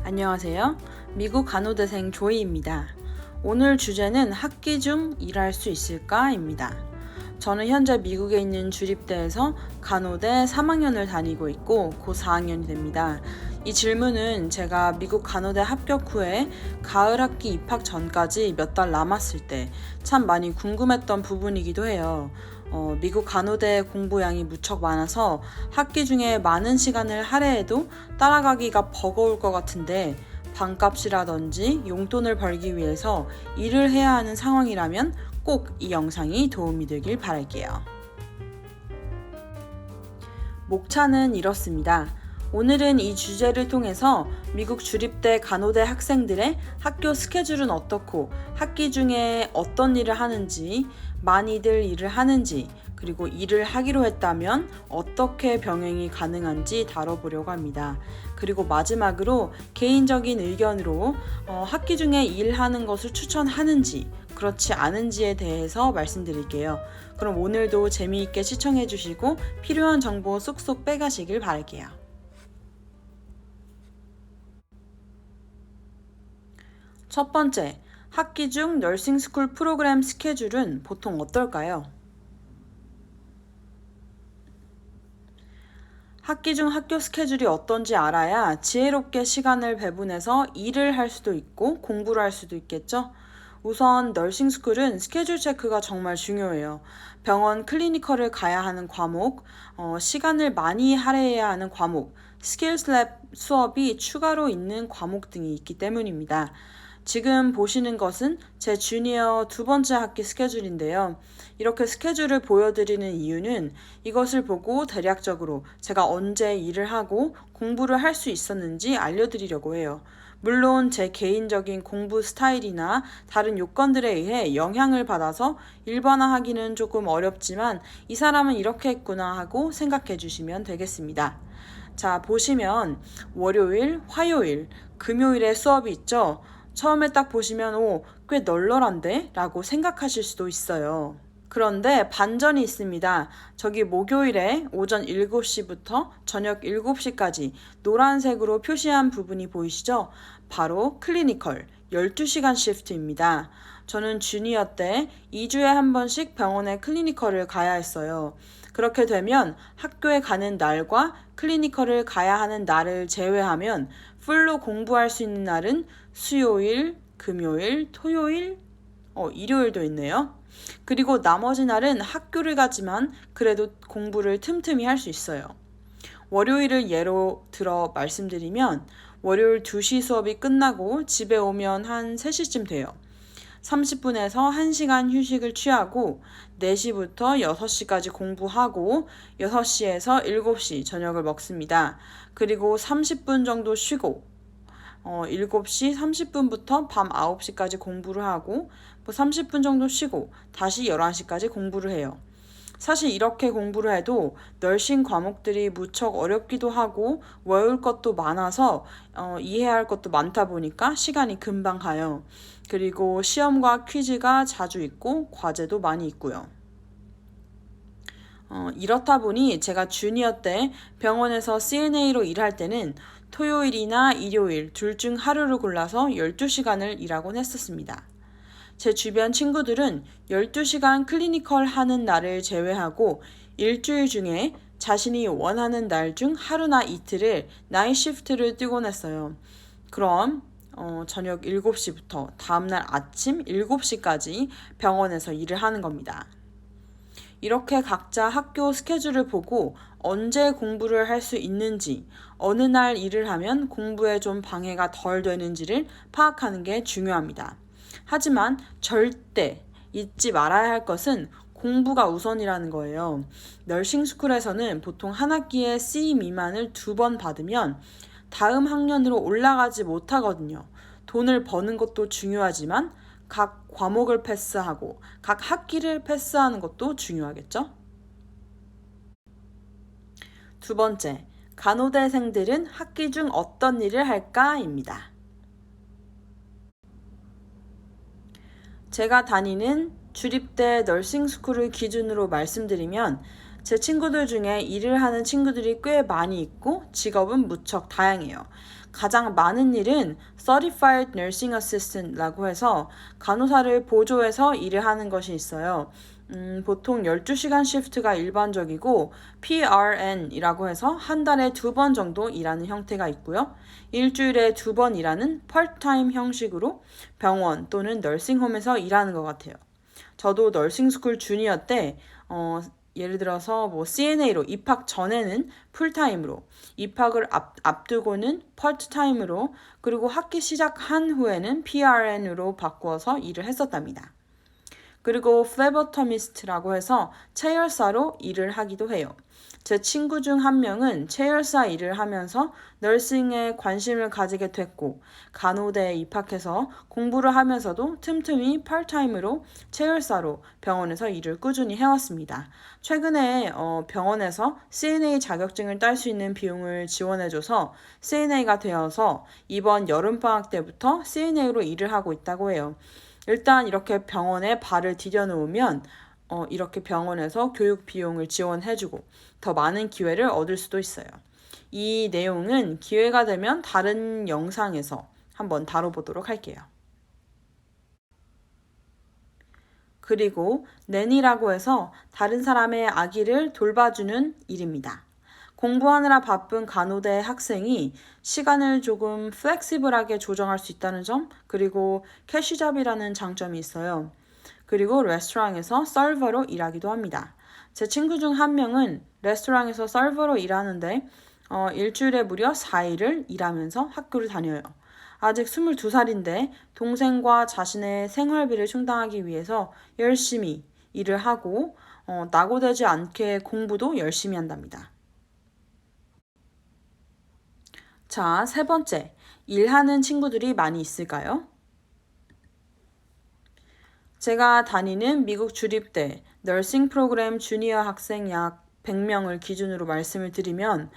안녕하세요. 미국 간호대생 조이입니다. 오늘 주제는 학기 중 일할 수 있을까?입니다. 저는 현재 미국에 있는 주립대에서 간호대 3학년을 다니고 있고 곧 4학년이 됩니다. 이 질문은 제가 미국 간호대 합격 후에 가을 학기 입학 전까지 몇 달 남았을 때 참 많이 궁금했던 부분이기도 해요. 미국 간호대 공부량이 무척 많아서 학기 중에 많은 시간을 할애해도 따라가기가 버거울 것 같은데 방값이라든지 용돈을 벌기 위해서 일을 해야 하는 상황이라면 꼭 이 영상이 도움이 되길 바랄게요. 목차는 이렇습니다. 오늘은 이 주제를 통해서 미국 주립대 간호대 학생들의 학교 스케줄은 어떻고 학기 중에 어떤 일을 하는지, 많이들 일을 하는지, 그리고 일을 하기로 했다면 어떻게 병행이 가능한지 다뤄보려고 합니다. 그리고 마지막으로 개인적인 의견으로 학기 중에 일하는 것을 추천하는지 그렇지 않은지에 대해서 말씀드릴게요. 그럼 오늘도 재미있게 시청해 주시고 필요한 정보 쏙쏙 빼가시길 바랄게요. 첫 번째, 학기 중 너싱 스쿨 프로그램 스케줄은 보통 어떨까요? 학기 중 학교 스케줄이 어떤지 알아야 지혜롭게 시간을 배분해서 일을 할 수도 있고 공부를 할 수도 있겠죠? 우선 너싱 스쿨은 스케줄 체크가 정말 중요해요. 병원 클리니컬을 가야 하는 과목, 시간을 많이 할애해야 하는 과목, 스킬스 랩 수업이 추가로 있는 과목 등이 있기 때문입니다. 지금 보시는 것은 제 주니어 두 번째 학기 스케줄인데요. 이렇게 스케줄을 보여드리는 이유는 이것을 보고 대략적으로 제가 언제 일을 하고 공부를 할 수 있었는지 알려드리려고 해요. 물론 제 개인적인 공부 스타일이나 다른 요건들에 의해 영향을 받아서 일반화하기는 조금 어렵지만 이 사람은 이렇게 했구나 하고 생각해 주시면 되겠습니다. 자, 보시면 월요일, 화요일, 금요일에 수업이 있죠. 처음에 딱 보시면 꽤 널널한데? 라고 생각하실 수도 있어요. 그런데 반전이 있습니다. 저기 목요일에 오전 7시부터 저녁 7시까지 노란색으로 표시한 부분이 보이시죠? 바로 클리니컬 12시간 시프트입니다. 저는 주니어 때 2주에 한 번씩 병원에 클리니컬을 가야 했어요. 그렇게 되면 학교에 가는 날과 클리니컬을 가야 하는 날을 제외하면 풀로 공부할 수 있는 날은 수요일, 금요일, 토요일, 일요일도 있네요. 그리고 나머지 날은 학교를 가지만 그래도 공부를 틈틈이 할 수 있어요. 월요일을 예로 들어 말씀드리면 월요일 2시 수업이 끝나고 집에 오면 한 3시쯤 돼요. 30분에서 1시간 휴식을 취하고 4시부터 6시까지 공부하고 6시에서 7시 저녁을 먹습니다. 그리고 30분 정도 쉬고 7시 30분부터 밤 9시까지 공부를 하고 30분 정도 쉬고 다시 11시까지 공부를 해요. 사실 이렇게 공부를 해도 널싱 과목들이 무척 어렵기도 하고 외울 것도 많아서 이해해야 할 것도 많다 보니까 시간이 금방 가요. 그리고 시험과 퀴즈가 자주 있고 과제도 많이 있고요. 이렇다 보니 제가 주니어 때 병원에서 CNA로 일할 때는 토요일이나 일요일 둘 중 하루를 골라서 12시간을 일하곤 했었습니다. 제 주변 친구들은 12시간 클리니컬 하는 날을 제외하고 일주일 중에 자신이 원하는 날 중 하루나 이틀을 나잇 시프트를 뛰곤 했어요. 그럼 저녁 7시부터 다음날 아침 7시까지 병원에서 일을 하는 겁니다. 이렇게 각자 학교 스케줄을 보고 언제 공부를 할 수 있는지, 어느 날 일을 하면 공부에 좀 방해가 덜 되는지를 파악하는 게 중요합니다. 하지만 절대 잊지 말아야 할 것은 공부가 우선이라는 거예요. 너싱 스쿨에서는 보통 한 학기에 C 미만을 2번 받으면 다음 학년으로 올라가지 못하거든요. 돈을 버는 것도 중요하지만 각 과목을 패스하고 각 학기를 패스하는 것도 중요하겠죠? 두 번째, 간호대생들은 학기 중 어떤 일을 할까?입니다. 제가 다니는 주립대 너싱 스쿨을 기준으로 말씀드리면 제 친구들 중에 일을 하는 친구들이 꽤 많이 있고 직업은 무척 다양해요. 가장 많은 일은 Certified Nursing Assistant라고 해서 간호사를 보조해서 일을 하는 것이 있어요. 보통 12시간 시프트가 일반적이고 PRN이라고 해서 한 달에 2번 정도 일하는 형태가 있고요. 일주일에 2번 일하는 part-time 형식으로 병원 또는 널싱홈에서 일하는 것 같아요. 저도 널싱스쿨 주니어 때 예를 들어서 뭐 CNA로 입학 전에는 풀타임으로, 입학을 앞두고는 파트타임으로, 그리고 학기 시작한 후에는 PRN으로 바꾸어서 일을 했었답니다. 그리고 플레버터미스트라고 해서 체열사로 일을 하기도 해요. 제 친구 중 한 명은 체열사 일을 하면서 널싱에 관심을 가지게 됐고 간호대에 입학해서 공부를 하면서도 틈틈이 팔타임으로 체열사로 병원에서 일을 꾸준히 해왔습니다. 최근에 병원에서 CNA 자격증을 딸 수 있는 비용을 지원해줘서 CNA가 되어서 이번 여름방학 때부터 CNA로 일을 하고 있다고 해요. 일단 이렇게 병원에 발을 디뎌놓으면 이렇게 병원에서 교육 비용을 지원해주고 더 많은 기회를 얻을 수도 있어요. 이 내용은 기회가 되면 다른 영상에서 한번 다뤄보도록 할게요. 그리고 낸이라고 해서 다른 사람의 아기를 돌봐주는 일입니다. 공부하느라 바쁜 간호대 학생이 시간을 조금 플렉시블하게 조정할 수 있다는 점, 그리고 캐시잡이라는 장점이 있어요. 그리고 레스토랑에서 서버로 일하기도 합니다. 제 친구 중 한 명은 레스토랑에서 서버로 일하는데 일주일에 무려 4일을 일하면서 학교를 다녀요. 아직 22살인데 동생과 자신의 생활비를 충당하기 위해서 열심히 일을 하고 낙오되지 않게 공부도 열심히 한답니다. 자, 세 번째. 일하는 친구들이 많이 있을까요? 제가 다니는 미국 주립대 너싱 프로그램 주니어 학생 약 100명을 기준으로 말씀을 드리면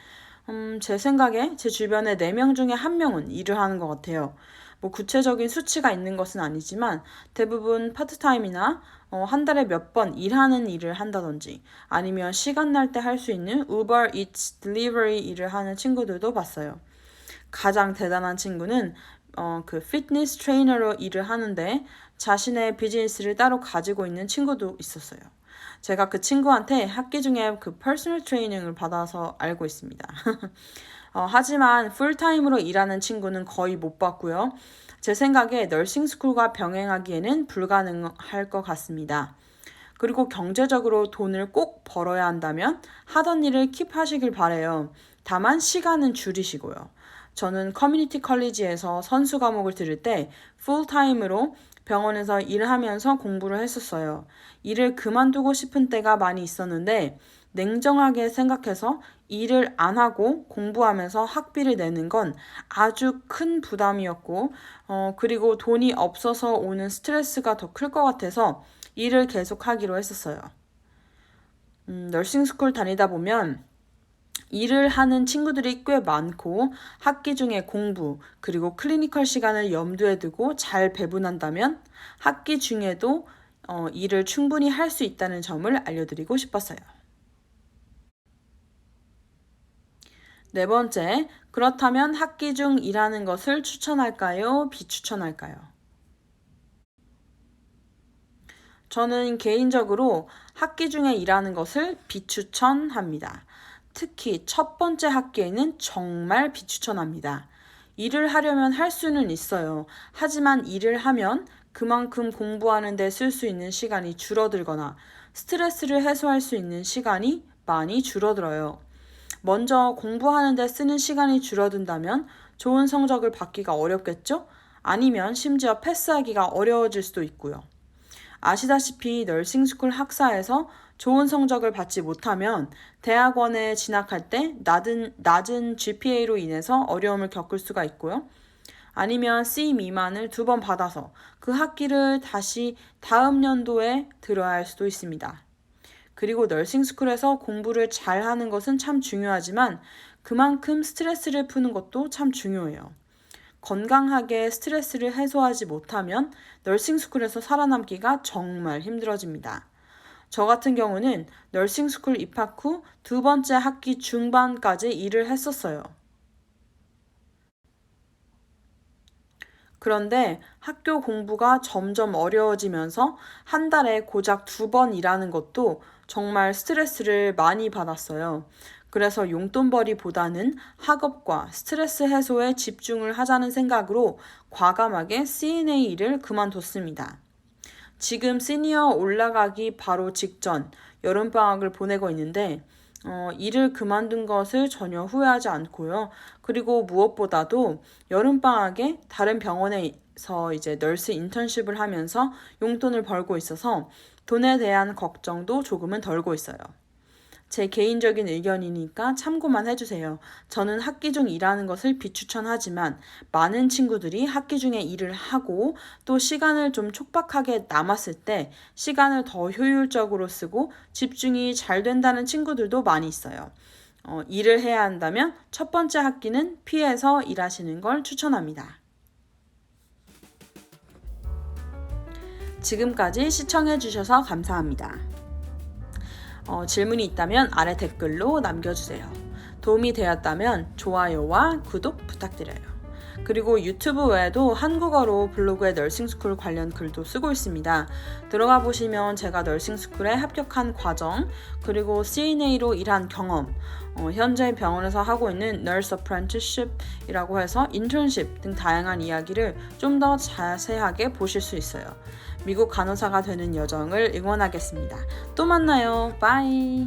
제 생각에 제 주변에 4명 중에 1명은 일을 하는 것 같아요. 뭐 구체적인 수치가 있는 것은 아니지만 대부분 파트타임이나 한 달에 몇 번 일하는 일을 한다든지 아니면 시간 날 때 할 수 있는 Uber Eats 딜리버리 일을 하는 친구들도 봤어요. 가장 대단한 친구는 그 피트니스 트레이너로 일을 하는데 자신의 비즈니스를 따로 가지고 있는 친구도 있었어요. 제가 그 친구한테 학기 중에 그 퍼스널 트레이닝을 받아서 알고 있습니다. 하지만 풀타임으로 일하는 친구는 거의 못 봤고요. 제 생각에 널싱스쿨과 병행하기에는 불가능할 것 같습니다. 그리고 경제적으로 돈을 꼭 벌어야 한다면 하던 일을 킵하시길 바래요. 다만 시간은 줄이시고요. 저는 커뮤니티 컬리지에서 선수 과목을 들을 때 풀타임으로 병원에서 일하면서 공부를 했었어요. 일을 그만두고 싶은 때가 많이 있었는데 냉정하게 생각해서 일을 안 하고 공부하면서 학비를 내는 건 아주 큰 부담이었고 그리고 돈이 없어서 오는 스트레스가 더 클 것 같아서 일을 계속 하기로 했었어요. 너싱스쿨 다니다 보면 일을 하는 친구들이 꽤 많고 학기 중에 공부 그리고 클리니컬 시간을 염두에 두고 잘 배분한다면 학기 중에도 일을 충분히 할 수 있다는 점을 알려드리고 싶었어요. 네 번째, 그렇다면 학기 중 일하는 것을 추천할까요? 비추천할까요? 저는 개인적으로 학기 중에 일하는 것을 비추천합니다. 특히 첫 번째 학기에는 정말 비추천합니다. 일을 하려면 할 수는 있어요. 하지만 일을 하면 그만큼 공부하는 데 쓸 수 있는 시간이 줄어들거나 스트레스를 해소할 수 있는 시간이 많이 줄어들어요. 먼저 공부하는 데 쓰는 시간이 줄어든다면 좋은 성적을 받기가 어렵겠죠? 아니면 심지어 패스하기가 어려워질 수도 있고요. 아시다시피 널싱스쿨 학사에서 좋은 성적을 받지 못하면 대학원에 진학할 때 낮은 GPA로 인해서 어려움을 겪을 수가 있고요. 아니면 C 미만을 2번 받아서 그 학기를 다시 다음 연도에 들어야 할 수도 있습니다. 그리고 널싱스쿨에서 공부를 잘하는 것은 참 중요하지만 그만큼 스트레스를 푸는 것도 참 중요해요. 건강하게 스트레스를 해소하지 못하면 널싱스쿨에서 살아남기가 정말 힘들어집니다. 저 같은 경우는 너싱 스쿨 입학 후 두 번째 학기 중반까지 일을 했었어요. 그런데 학교 공부가 점점 어려워지면서 한 달에 고작 두 번 일하는 것도 정말 스트레스를 많이 받았어요. 그래서 용돈벌이보다는 학업과 스트레스 해소에 집중을 하자는 생각으로 과감하게 CNA 일을 그만뒀습니다. 지금 시니어 올라가기 바로 직전 여름방학을 보내고 있는데, 일을 그만둔 것을 전혀 후회하지 않고요. 그리고 무엇보다도 여름방학에 다른 병원에서 이제 널스 인턴십을 하면서 용돈을 벌고 있어서 돈에 대한 걱정도 조금은 덜고 있어요. 제 개인적인 의견이니까 참고만 해주세요. 저는 학기 중 일하는 것을 비추천하지만 많은 친구들이 학기 중에 일을 하고 또 시간을 좀 촉박하게 남았을 때 시간을 더 효율적으로 쓰고 집중이 잘 된다는 친구들도 많이 있어요. 일을 해야 한다면 첫 번째 학기는 피해서 일하시는 걸 추천합니다. 지금까지 시청해주셔서 감사합니다. 질문이 있다면 아래 댓글로 남겨주세요. 도움이 되었다면 좋아요와 구독 부탁드려요. 그리고 유튜브 외에도 한국어로 블로그에 너싱스쿨 관련 글도 쓰고 있습니다. 들어가 보시면 제가 너싱스쿨에 합격한 과정, 그리고 CNA로 일한 경험, 현재 병원에서 하고 있는 Nurse Apprenticeship이라고 해서 인턴십 등 다양한 이야기를 좀 더 자세하게 보실 수 있어요. 미국 간호사가 되는 여정을 응원하겠습니다. 또 만나요. 바이.